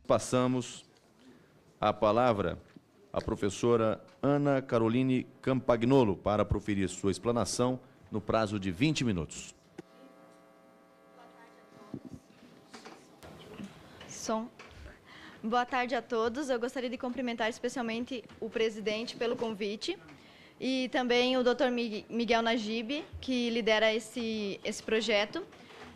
Passamos a palavra à professora Ana Caroline Campagnolo para proferir sua explanação no prazo de 20 minutos. Boa tarde a todos. Eu gostaria de cumprimentar especialmente o presidente pelo convite e também o Dr. Miguel Najib, que lidera esse projeto.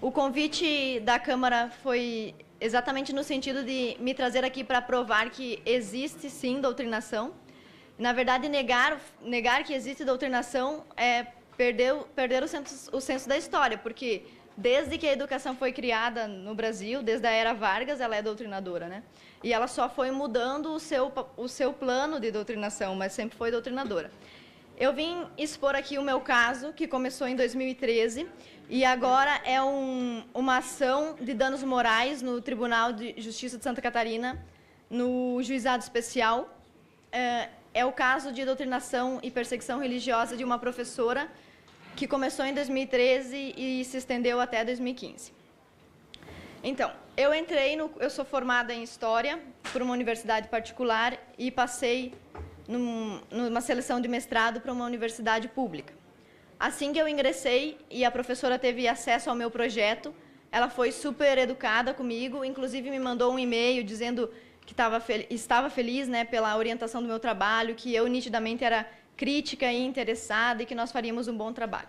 O convite da Câmara foi exatamente no sentido de me trazer aqui para provar que existe sim doutrinação. Na verdade, negar que existe doutrinação é perder o senso da história, porque desde que a educação foi criada no Brasil, desde a era Vargas, ela é doutrinadora, né? E ela só foi mudando o seu plano de doutrinação, mas sempre foi doutrinadora. Eu vim expor aqui o meu caso, que começou em 2013, e agora é uma ação de danos morais no Tribunal de Justiça de Santa Catarina, no Juizado Especial. É o caso de doutrinação e perseguição religiosa de uma professora que começou em 2013 e se estendeu até 2015. Então, eu sou formada em História por uma universidade particular e passei numa seleção de mestrado para uma universidade pública. Assim que eu ingressei e a professora teve acesso ao meu projeto, ela foi super educada comigo, inclusive me mandou um e-mail dizendo que estava feliz, né, pela orientação do meu trabalho, que eu nitidamente era crítica e interessada e que nós faríamos um bom trabalho.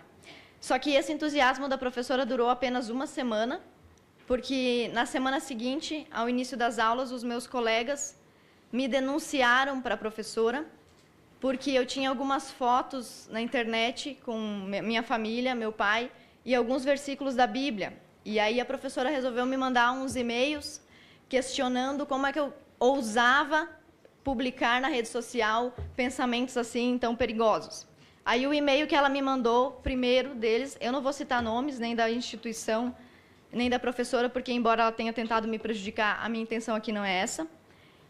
Só que esse entusiasmo da professora durou apenas uma semana, porque na semana seguinte, ao início das aulas, os meus colegas me denunciaram para a professora, porque eu tinha algumas fotos na internet com minha família, meu pai, e alguns versículos da Bíblia. E aí a professora resolveu me mandar uns e-mails questionando como é que eu ousava publicar na rede social pensamentos assim tão perigosos. Aí o e-mail que ela me mandou, primeiro deles, eu não vou citar nomes, nem da instituição, nem da professora, porque embora ela tenha tentado me prejudicar, a minha intenção aqui não é essa.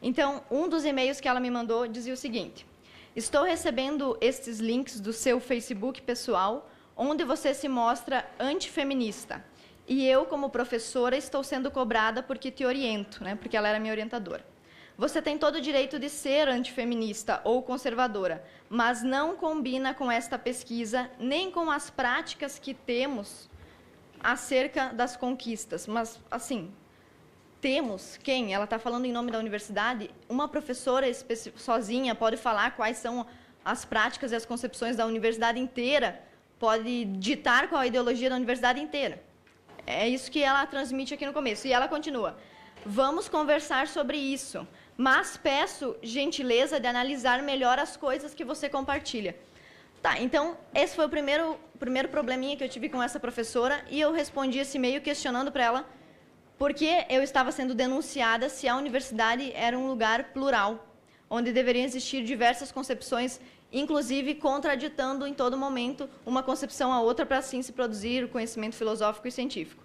Então, um dos e-mails que ela me mandou dizia o seguinte: estou recebendo estes links do seu Facebook pessoal, onde você se mostra antifeminista. E eu, como professora, estou sendo cobrada porque te oriento, né? Porque ela era minha orientadora. Você tem todo o direito de ser antifeminista ou conservadora, mas não combina com esta pesquisa, nem com as práticas que temos acerca das conquistas. Mas, assim, temos quem? Ela está falando em nome da universidade? Uma professora sozinha pode falar quais são as práticas e as concepções da universidade inteira, pode ditar qual a ideologia da universidade inteira. É isso que ela transmite aqui no começo. E ela continua: vamos conversar sobre isso, mas peço gentileza de analisar melhor as coisas que você compartilha. Tá, então, esse foi o primeiro probleminha que eu tive com essa professora, e eu respondi esse e-mail questionando para ela por que eu estava sendo denunciada se a universidade era um lugar plural, onde deveriam existir diversas concepções, inclusive contraditando em todo momento uma concepção a outra para assim se produzir o conhecimento filosófico e científico.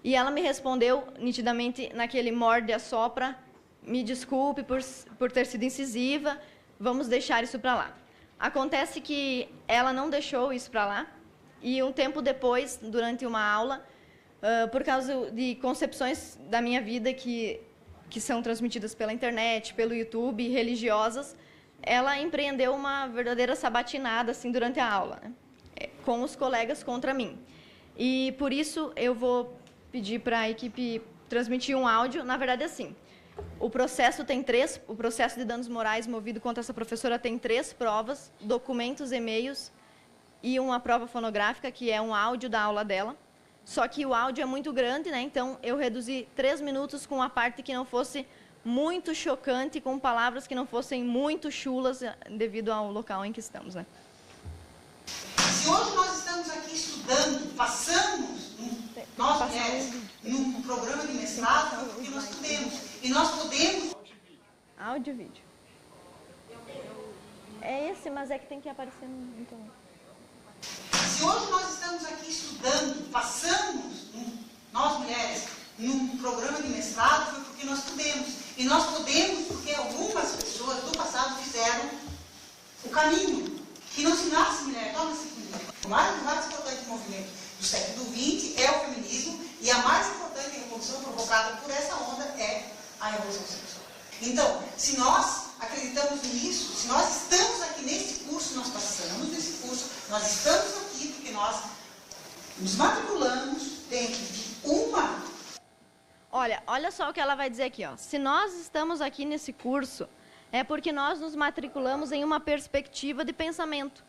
E ela me respondeu nitidamente naquele morde-a-sopra: me desculpe por ter sido incisiva, vamos deixar isso para lá. Acontece que ela não deixou isso para lá, e um tempo depois, durante uma aula, por causa de concepções da minha vida que são transmitidas pela internet, pelo YouTube, religiosas, ela empreendeu uma verdadeira sabatinada assim, durante a aula, né? Com os colegas contra mim. E, por isso, eu vou pedir para a equipe transmitir um áudio. Na verdade, assim, o processo de danos morais movido contra essa professora tem 3 provas: documentos, e-mails e uma prova fonográfica, que é um áudio da aula dela. Só que o áudio é muito grande, né? Então eu reduzi 3 minutos com a parte que não fosse muito chocante, com palavras que não fossem muito chulas, devido ao local em que estamos, né? Se hoje nós estamos aqui estudando, passamos, nós mulheres, num programa de mestrado, foi porque nós podemos. E nós podemos... Áudio e vídeo. É esse, mas é que tem que aparecer no internet. Se hoje nós estamos aqui estudando, passamos, nós mulheres, num programa de mestrado, foi porque nós podemos. E nós podemos porque algumas pessoas do passado fizeram o caminho. Que não se nasce mulher, torna-se mulher. O mais importante movimento do século XX é o feminismo, e a mais importante revolução provocada por essa onda é a revolução sexual. Então, se nós acreditamos nisso, se nós estamos aqui nesse curso, nós passamos nesse curso, nós estamos aqui porque nós nos matriculamos dentro de uma... Olha só o que ela vai dizer aqui, ó. Se nós estamos aqui nesse curso, é porque nós nos matriculamos em uma perspectiva de pensamento.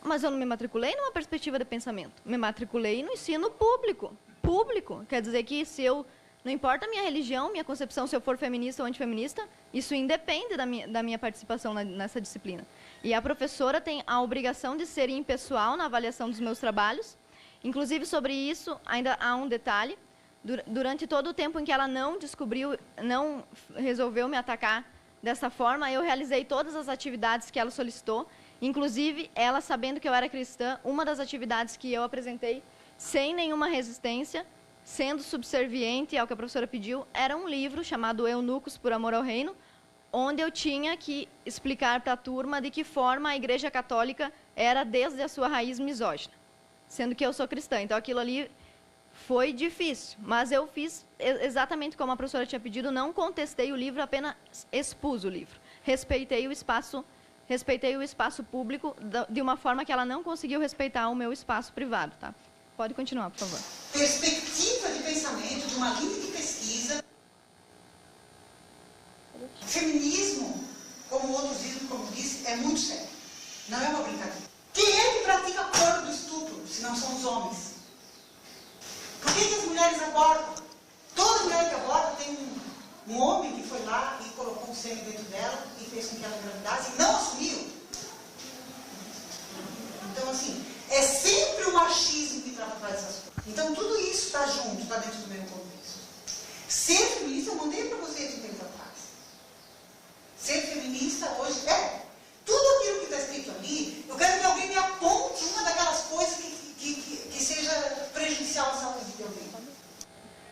Mas eu não me matriculei numa perspectiva de pensamento. Me matriculei no ensino público. Público. Quer dizer que se eu... Não importa a minha religião, minha concepção, se eu for feminista ou antifeminista, isso independe da minha participação nessa disciplina. E a professora tem a obrigação de ser impessoal na avaliação dos meus trabalhos. Inclusive, sobre isso, ainda há um detalhe. Durante todo o tempo em que ela não resolveu me atacar dessa forma, eu realizei todas as atividades que ela solicitou. Inclusive, ela, sabendo que eu era cristã, uma das atividades que eu apresentei, sem nenhuma resistência, sendo subserviente ao que a professora pediu, era um livro chamado Eunucos por Amor ao Reino, onde eu tinha que explicar para a turma de que forma a Igreja Católica era desde a sua raiz misógina, sendo que eu sou cristã. Então, aquilo ali foi difícil, mas eu fiz exatamente como a professora tinha pedido, não contestei o livro, apenas expus o livro. Respeitei o espaço público de uma forma que ela não conseguiu respeitar o meu espaço privado, tá? Pode continuar, por favor. Perspectiva de pensamento, de uma linha de pesquisa. Feminismo, como outros dizem, como disse, é muito sério. Não é uma brincadeira. Quem é que pratica a forma do estupro, se não são os homens? Por que as mulheres abortam? Toda mulher que aborta tem um homem que foi lá e colocou um sêmen dentro dela e fez com que ela engravidasse e não assumiu. Então, assim, é sempre o machismo que trata atrás dessas coisas. Então, tudo isso está junto, está dentro do mesmo contexto. Ser feminista, eu mandei para vocês um tempo atrás. Ser feminista hoje é tudo aquilo que está escrito ali. Eu quero que alguém me aponte uma daquelas coisas que seja prejudicial à saúde de alguém.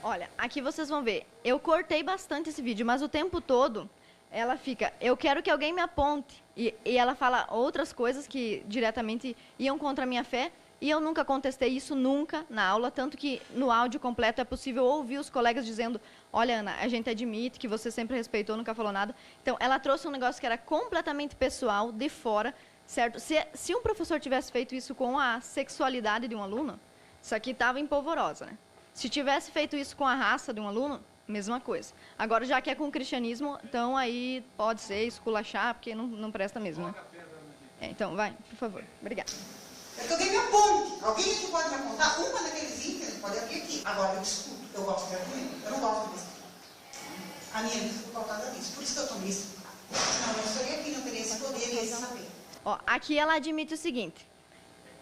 Olha, aqui vocês vão ver. Eu cortei bastante esse vídeo, mas o tempo todo ela fica, eu quero que alguém me aponte. E ela fala outras coisas que diretamente iam contra a minha fé. E eu nunca contestei isso, nunca, na aula. Tanto que no áudio completo é possível ouvir os colegas dizendo, olha, Ana, a gente admite que você sempre respeitou, nunca falou nada. Então, ela trouxe um negócio que era completamente pessoal, de fora, certo? Se um professor tivesse feito isso com a sexualidade de um aluno, isso aqui estava em polvorosa, né? Se tivesse feito isso com a raça de um aluno, mesma coisa. Agora, já que é com o cristianismo, então aí pode ser esculachar, porque não presta mesmo, né? Então, vai, por favor. Obrigada. É que alguém me aponte. Alguém aqui pode me apontar uma daqueles itens, pode abrir aqui. Agora, eu discuto. Eu gosto de argumento. Eu não gosto de lista. A minha lista foi pautada nisso. Por isso que eu estou nisso. Senão eu estaria aqui, não teria esse poder e esse saber. Ó, aqui ela admite o seguinte.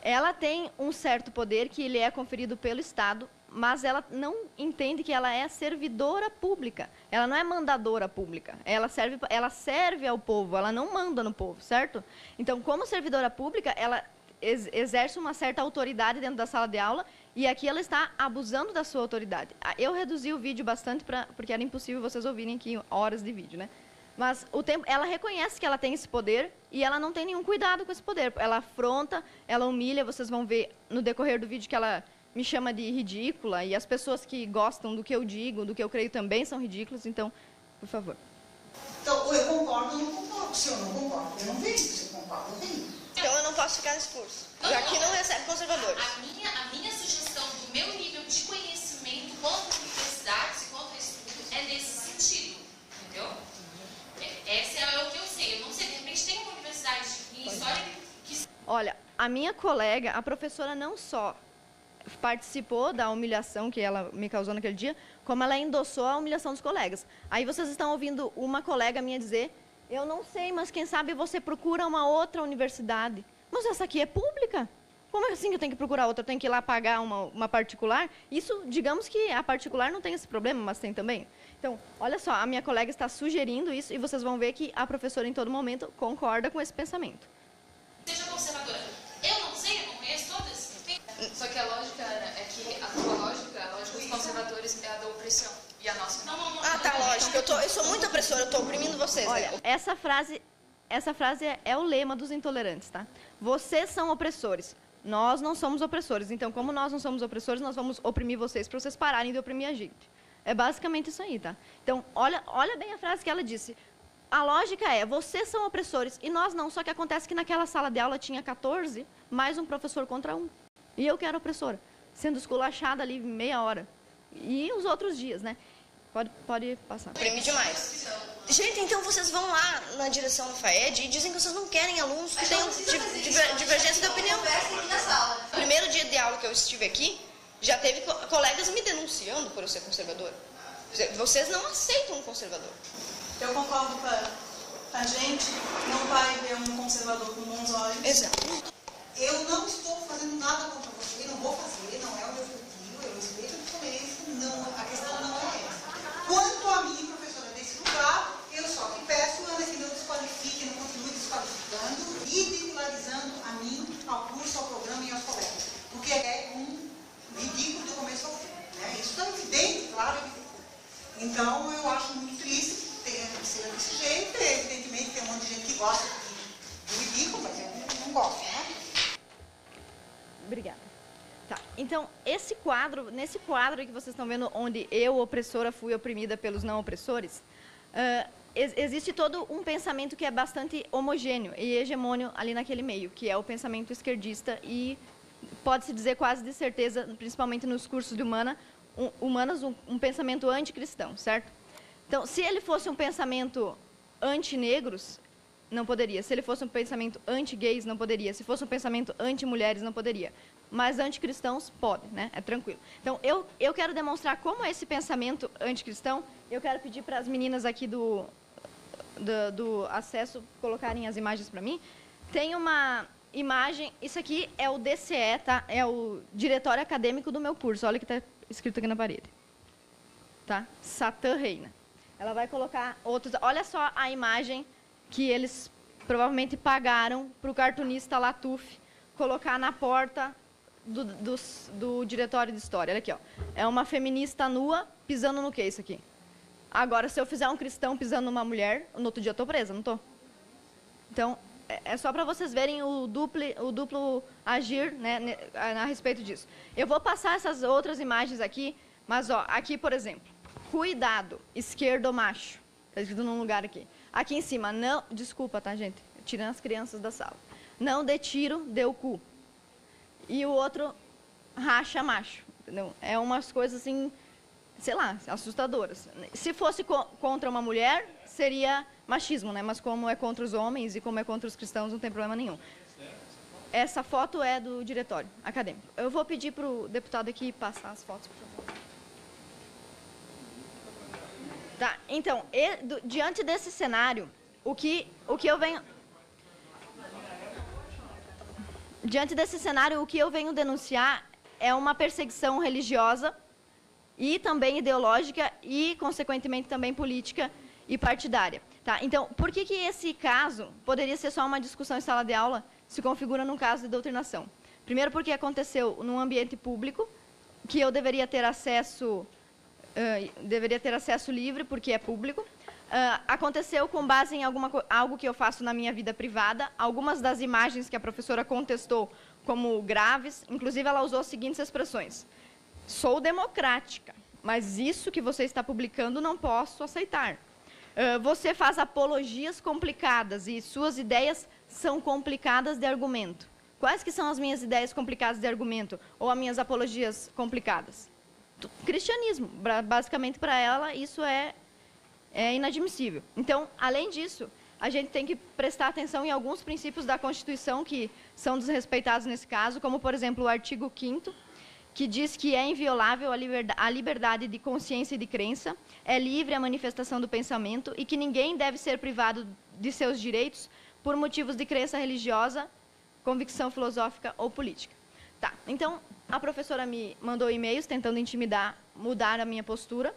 Ela tem um certo poder que ele é conferido pelo Estado, mas ela não entende que ela é servidora pública. Ela não é mandadora pública. Ela serve ao povo, ela não manda no povo, certo? Então, como servidora pública, ela exerce uma certa autoridade dentro da sala de aula e aqui ela está abusando da sua autoridade. Eu reduzi o vídeo bastante porque era impossível vocês ouvirem aqui horas de vídeo, né? Mas ela reconhece que ela tem esse poder e ela não tem nenhum cuidado com esse poder. Ela afronta, ela humilha, vocês vão ver no decorrer do vídeo que ela me chama de ridícula e as pessoas que gostam do que eu digo, do que eu creio também são ridículas, então, por favor. Então, ou eu concordo ou não concordo. Se eu não concordo, eu não venho. Se eu concordo, eu venho. Então eu não posso ficar nesse curso. Aqui não recebe conservadores. A minha sugestão do meu nível de conhecimento quanto a universidades e quanto a estudo é nesse sentido. Entendeu? Esse é o que eu sei. Eu não sei, de repente tem uma universidade em história que... Olha, a minha colega, a professora não só participou da humilhação que ela me causou naquele dia, como ela endossou a humilhação dos colegas. Aí vocês estão ouvindo uma colega minha dizer, eu não sei, mas quem sabe você procura uma outra universidade. Mas essa aqui é pública. Como assim que eu tenho que procurar outra? Eu tenho que ir lá pagar uma particular? Isso, digamos que a particular não tem esse problema, mas tem também. Então, olha só, a minha colega está sugerindo isso e vocês vão ver que a professora, em todo momento, concorda com esse pensamento. Seja conservadora. Eu não sei, eu não conheço todas. Só que a lógica é que a tua lógica, a lógica dos conservadores é a da opressão. E a nossa não. Ah, tá, lógico. Eu sou muito opressora, eu estou oprimindo vocês. Olha, essa frase é o lema dos intolerantes, tá? Vocês são opressores. Nós não somos opressores. Então, como nós não somos opressores, nós vamos oprimir vocês para vocês pararem de oprimir a gente. É basicamente isso aí, tá? Então, olha bem a frase que ela disse. A lógica é, vocês são opressores e nós não. Só que acontece que naquela sala de aula tinha 14, mais um professor contra 1. E eu que era opressora, sendo esculachada ali meia hora. E os outros dias, né? Pode passar. Oprime demais. Gente, então vocês vão lá na direção da FAED e dizem que vocês não querem alunos que tenham divergência de opinião. Primeiro dia de aula que eu estive aqui, já teve colegas me denunciando por eu ser conservadora. Vocês não aceitam um conservador. Eu concordo com a gente, não vai ver um conservador com bons olhos. Exato. Eu não estou fazendo nada contra você, não vou fazer, não é o meu objetivo, eu respeito a diferença, não, a questão não é essa. Quanto a mim, professora desse lugar, eu só te peço, Ana, que não desqualifique, não continue desqualificando, ridicularizando a mim, ao curso, ao programa e aos colegas. Porque é um ridículo do começo ao fim. Né? Isso está evidente, claro. Então, eu acho muito triste que seja desse jeito. Evidentemente, tem um monte de gente que gosta do ridículo, mas eu não gosto, né? Obrigada. Tá, então, nesse quadro que vocês estão vendo, onde eu, opressora, fui oprimida pelos não opressores, existe todo um pensamento que é bastante homogêneo e hegemônio ali naquele meio, que é o pensamento esquerdista e pode-se dizer quase de certeza, principalmente nos cursos de humanas, um pensamento anticristão, certo? Então, se ele fosse um pensamento anti-negros, não poderia. Se ele fosse um pensamento anti-gays, não poderia. Se fosse um pensamento anti-mulheres, não poderia. Mas anticristãos podem, né? É tranquilo. Então, eu quero demonstrar como é esse pensamento anticristão. Eu quero pedir para as meninas aqui do acesso colocarem as imagens para mim. Tem uma imagem, isso aqui é o DCE, tá? É o Diretório Acadêmico do meu curso. Olha o que está escrito aqui na parede. Tá? Satã reina. Ela vai colocar outros... Olha só a imagem que eles provavelmente pagaram para o cartunista Latuf colocar na porta do diretório de história. Olha aqui, ó. É uma feminista nua pisando no que isso aqui? Agora, se eu fizer um cristão pisando numa mulher, no outro dia eu estou presa, não estou? Então, é só para vocês verem o duplo agir, né, a respeito disso. Eu vou passar essas outras imagens aqui, mas, ó, aqui, por exemplo, cuidado, esquerdo macho. Está escrito num lugar aqui. Aqui em cima, não... Desculpa, tá, gente? Tirando as crianças da sala. Não dê tiro, dê o cu. E o outro, racha macho. Entendeu? É umas coisas, assim, sei lá, assustadoras. Se fosse contra uma mulher, seria machismo, né? Mas como é contra os homens e como é contra os cristãos, não tem problema nenhum. Essa foto é do diretório acadêmico. Eu vou pedir para o deputado aqui passar as fotos, por favor. Tá, então, diante desse cenário, o que eu venho... Diante desse cenário, o que eu venho denunciar é uma perseguição religiosa e também ideológica e, consequentemente, também política e partidária. Tá? Então, por que esse caso poderia ser só uma discussão em sala de aula se configura num caso de doutrinação? Primeiro, porque aconteceu num ambiente público, que eu deveria ter acesso livre, porque é público. Aconteceu com base em algo que eu faço na minha vida privada. Algumas das imagens que a professora contestou como graves, inclusive ela usou as seguintes expressões. Sou democrática, mas isso que você está publicando não posso aceitar. Você faz apologias complicadas e suas ideias são complicadas de argumento. Quais que são as minhas ideias complicadas de argumento ou as minhas apologias complicadas? Cristianismo. Basicamente, para ela, isso é inadmissível. Então, além disso, a gente tem que prestar atenção em alguns princípios da Constituição que são desrespeitados nesse caso, como, por exemplo, o artigo 5º, que diz que é inviolável a liberdade de consciência e de crença, é livre a manifestação do pensamento e que ninguém deve ser privado de seus direitos por motivos de crença religiosa, convicção filosófica ou política. Tá, então, a professora me mandou e-mails tentando intimidar, mudar a minha postura.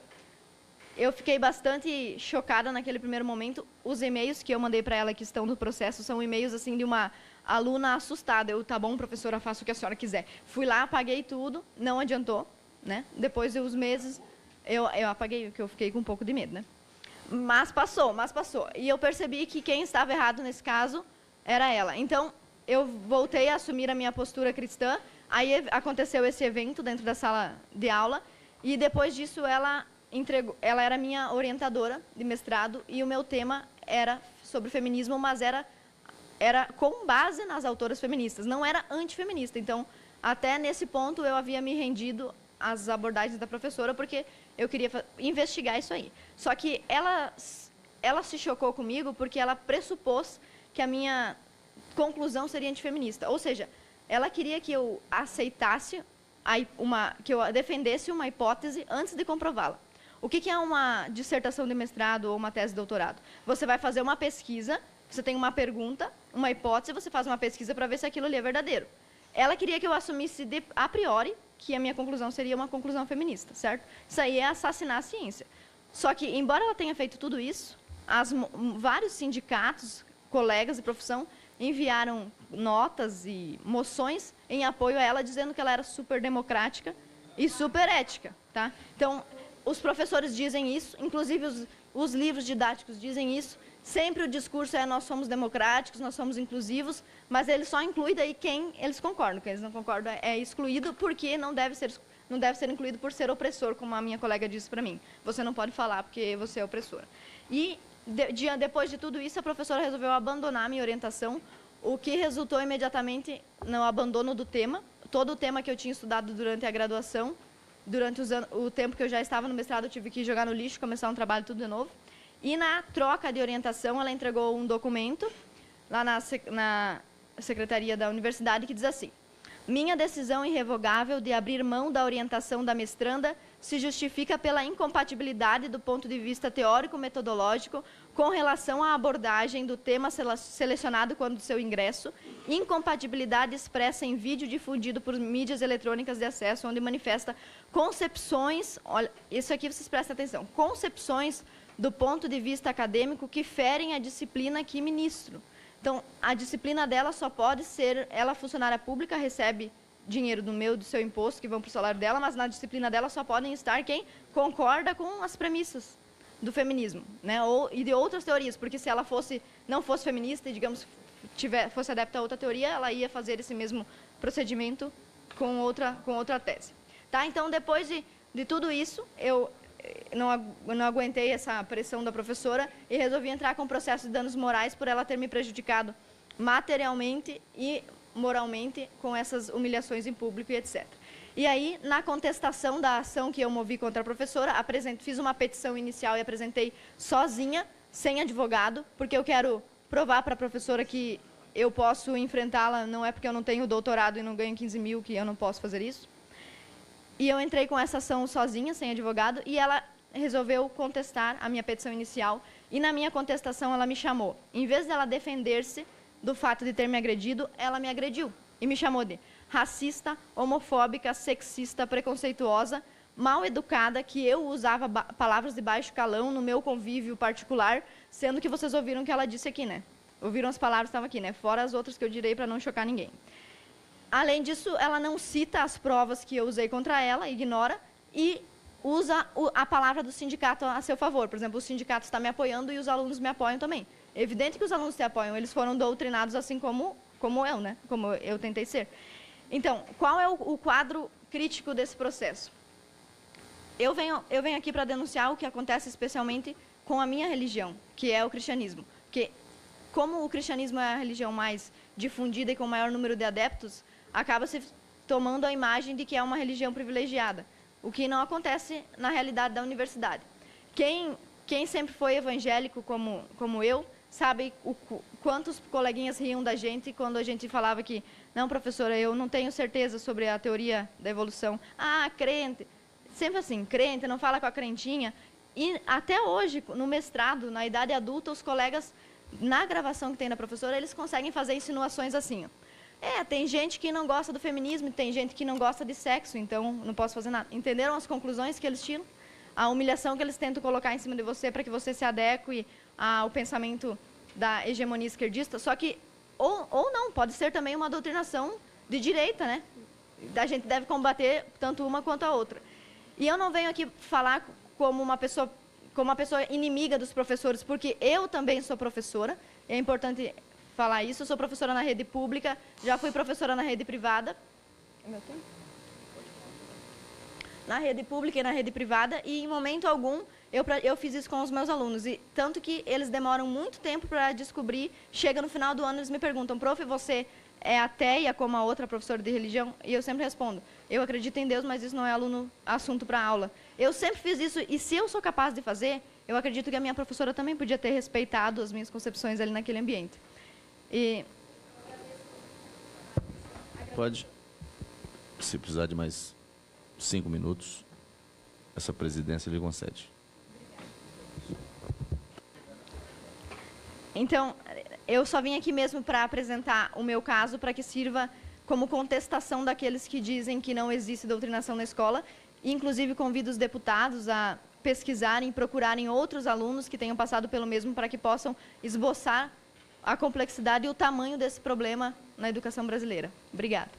Eu fiquei bastante chocada naquele primeiro momento. Os e-mails que eu mandei para ela que estão no processo são e-mails assim de uma aluna assustada. Tá bom, professora, faço o que a senhora quiser. Fui lá, apaguei tudo, não adiantou, né? Depois de uns meses, eu apaguei, porque eu fiquei com um pouco de medo, né? Mas passou. E eu percebi que quem estava errado nesse caso era ela. Então, eu voltei a assumir a minha postura cristã. Aí aconteceu esse evento dentro da sala de aula. E depois disso, ela ela era minha orientadora de mestrado e o meu tema era sobre feminismo, mas era com base nas autoras feministas, não era antifeminista. Então, até nesse ponto, eu havia me rendido às abordagens da professora, porque eu queria investigar isso aí. Só que ela se chocou comigo porque ela pressupôs que a minha conclusão seria antifeminista. Ou seja, ela queria que eu aceitasse, que eu defendesse uma hipótese antes de comprová-la. O que é uma dissertação de mestrado ou uma tese de doutorado? Você vai fazer uma pesquisa, você tem uma pergunta, uma hipótese, você faz uma pesquisa para ver se aquilo ali é verdadeiro. Ela queria que eu assumisse a priori que a minha conclusão seria uma conclusão feminista, certo? Isso aí é assassinar a ciência. Só que, embora ela tenha feito tudo isso, vários sindicatos, colegas de profissão, enviaram notas e moções em apoio a ela, dizendo que ela era super democrática e super ética. Tá? Então, os professores dizem isso, inclusive os livros didáticos dizem isso. Sempre o discurso é nós somos democráticos, nós somos inclusivos, mas ele só inclui daí quem eles concordam. Quem eles não concordam é excluído, porque não deve ser incluído por ser opressor, como a minha colega disse para mim. Você não pode falar porque você é opressora. E depois de tudo isso, a professora resolveu abandonar a minha orientação, o que resultou imediatamente no abandono do tema. Todo o tema que eu tinha estudado durante a graduação, durante o tempo que eu já estava no mestrado, eu tive que jogar no lixo, começar um trabalho tudo de novo. E na troca de orientação, ela entregou um documento lá na secretaria da universidade que diz assim: minha decisão irrevogável de abrir mão da orientação da mestranda se justifica pela incompatibilidade do ponto de vista teórico-metodológico com relação à abordagem do tema selecionado quando do seu ingresso, incompatibilidade expressa em vídeo difundido por mídias eletrônicas de acesso, onde manifesta concepções, olha, isso aqui vocês prestem atenção, concepções do ponto de vista acadêmico que ferem a disciplina que ministro. Então, a disciplina dela só pode ser, ela funcionária pública, recebe dinheiro do seu imposto, que vão para o salário dela, mas na disciplina dela só podem estar quem concorda com as premissas do feminismo, né? E de outras teorias, porque se ela não fosse feminista e, digamos, fosse adepta a outra teoria, ela ia fazer esse mesmo procedimento com outra tese. Tá? Então, depois de tudo isso, eu não aguentei essa pressão da professora e resolvi entrar com um processo de danos morais por ela ter me prejudicado materialmente e moralmente com essas humilhações em público e etc. E aí, na contestação da ação que eu movi contra a professora, fiz uma petição inicial e apresentei sozinha, sem advogado, porque eu quero provar para a professora que eu posso enfrentá-la, não é porque eu não tenho doutorado e não ganho 15 mil que eu não posso fazer isso. E eu entrei com essa ação sozinha, sem advogado, e ela resolveu contestar a minha petição inicial. E na minha contestação ela me chamou. Em vez dela defender-se do fato de ter me agredido, ela me agrediu. E me chamou de racista, homofóbica, sexista, preconceituosa, mal educada, que eu usava palavras de baixo calão no meu convívio particular, sendo que vocês ouviram o que ela disse aqui, né? Ouviram as palavras que estavam aqui, né? Fora as outras que eu direi para não chocar ninguém. Além disso, ela não cita as provas que eu usei contra ela, ignora, e usa a palavra do sindicato a seu favor. Por exemplo, o sindicato está me apoiando e os alunos me apoiam também. É evidente que os alunos te apoiam, eles foram doutrinados assim como eu, né? Como eu tentei ser. Então, qual é o quadro crítico desse processo? Eu venho aqui para denunciar o que acontece especialmente com a minha religião, que é o cristianismo. Porque, como o cristianismo é a religião mais difundida e com o maior número de adeptos, acaba se tomando a imagem de que é uma religião privilegiada, o que não acontece na realidade da universidade. Quem sempre foi evangélico como eu, sabe quantos coleguinhas riam da gente quando a gente falava que, não, professora, eu não tenho certeza sobre a teoria da evolução. Ah, crente. Sempre assim, crente, não fala com a crentinha. E até hoje, no mestrado, na idade adulta, os colegas, na gravação que tem da professora, eles conseguem fazer insinuações assim, ó. Tem gente que não gosta do feminismo, tem gente que não gosta de sexo, então não posso fazer nada. Entenderam as conclusões que eles tiram? A humilhação que eles tentam colocar em cima de você para que você se adeque ao pensamento da hegemonia esquerdista, só que, ou não, pode ser também uma doutrinação de direita, né? A gente deve combater tanto uma quanto a outra. E eu não venho aqui falar como uma pessoa inimiga dos professores, porque eu também sou professora, é importante falar isso. Eu sou professora na rede pública, já fui professora na rede privada. É meu tempo? na rede pública e na rede privada, e em momento algum eu fiz isso com os meus alunos, e tanto que eles demoram muito tempo para descobrir, chega no final do ano eles me perguntam, prof, você é ateia como a outra professora de religião? E eu sempre respondo, eu acredito em Deus, mas isso não é assunto para aula. Eu sempre fiz isso, e se eu sou capaz de fazer, eu acredito que a minha professora também podia ter respeitado as minhas concepções ali naquele ambiente. E... Pode, se precisar de mais 5 minutos, essa presidência lhe concede. Então, eu só vim aqui mesmo para apresentar o meu caso, para que sirva como contestação daqueles que dizem que não existe doutrinação na escola. E, inclusive, convido os deputados a pesquisarem, procurarem outros alunos que tenham passado pelo mesmo, para que possam esboçar a complexidade e o tamanho desse problema na educação brasileira. Obrigada.